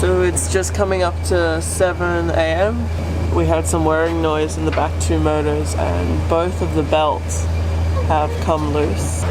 So it's just coming up to 7 AM. We had some whirring noise in the back two motors and both of the belts have come loose.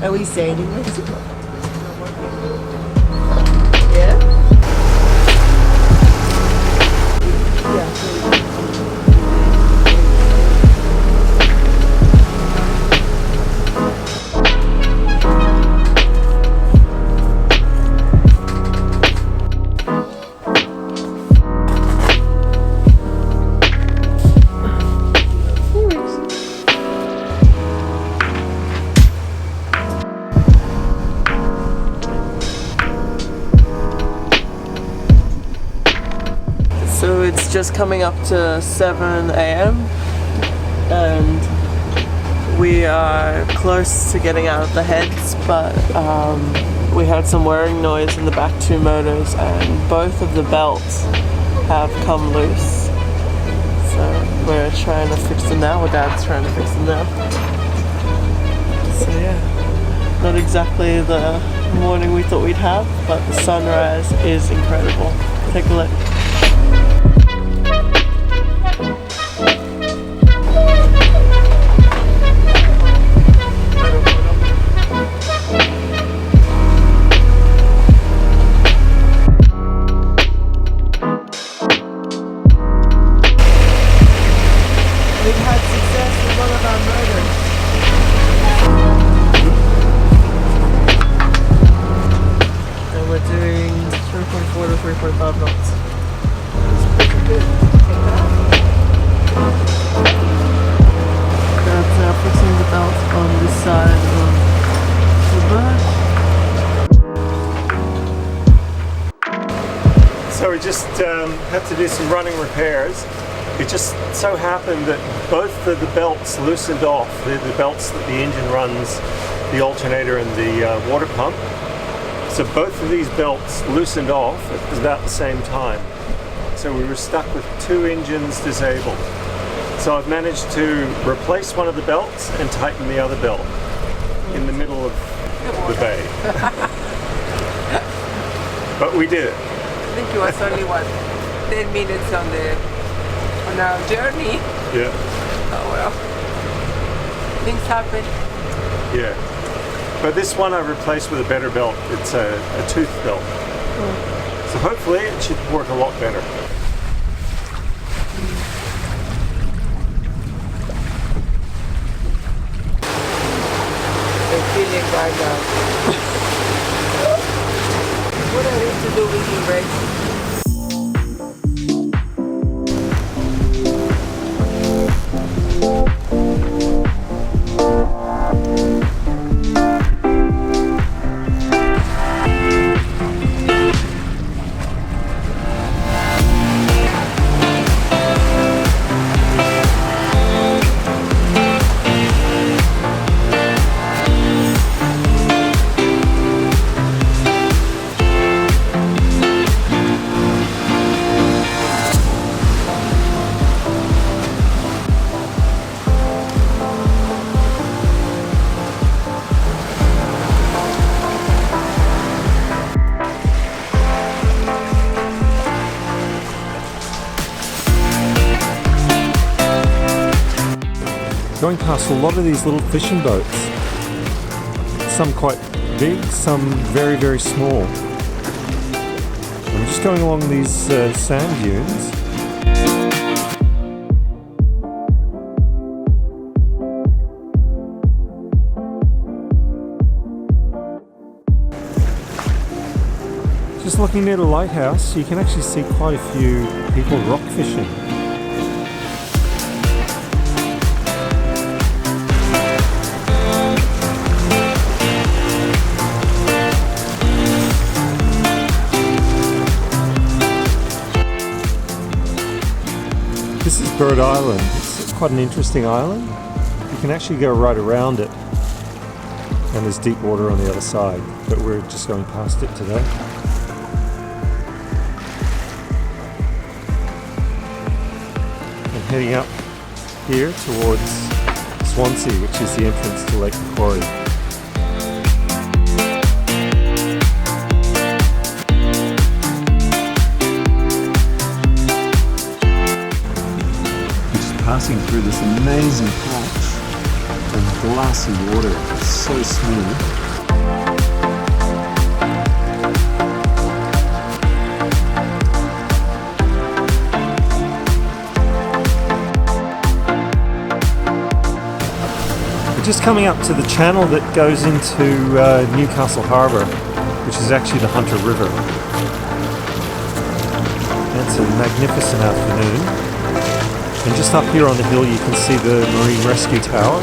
Are we sailing with it? Yeah? So it's just coming up to 7 AM and we are close to getting out of the heads, but we had some whirring noise in the back two motors and both of the belts have come loose. So we're trying to fix them now, or Dad's trying to fix them now. So yeah, not exactly the morning we thought we'd have, but the sunrise is incredible. Take a look. We've had success with one of our motors. And we're doing 3.4 to 3.5 knots. It's pretty good. Dad's now fixing the belt on this side of the berth. So we just had to do some running repairs. It just so happened that both of the belts loosened off, the belts that the engine runs, the alternator and the water pump. So both of these belts loosened off at about the same time. So we were stuck with two engines disabled. So I've managed to replace one of the belts and tighten the other belt in the middle of the bay. But we did it. I think it was only 10 minutes on our journey. Yeah. Oh well. Things happen. Yeah. But this one I replaced with a better belt. It's a tooth belt. So hopefully it should work a lot better. I'm feeling right now. What I need to do with you, Rex? Going past a lot of these little fishing boats. Some quite big, some very, very small. I'm just going along these sand dunes. Just looking near the lighthouse, you can actually see quite a few people rock fishing. This is Bird Island. It's quite an interesting island. You can actually go right around it, and there's deep water on the other side, but we're just going past it today. And heading up here towards Swansea, which is the entrance to Lake Macquarie. Passing through this amazing patch of glassy water. It's so smooth. We're just coming up to the channel that goes into Newcastle Harbour, which is actually the Hunter River. It's a magnificent afternoon. And just up here on the hill you can see the Marine Rescue Tower.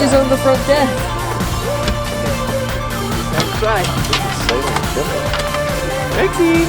Is on the front deck. That's right. Rexy!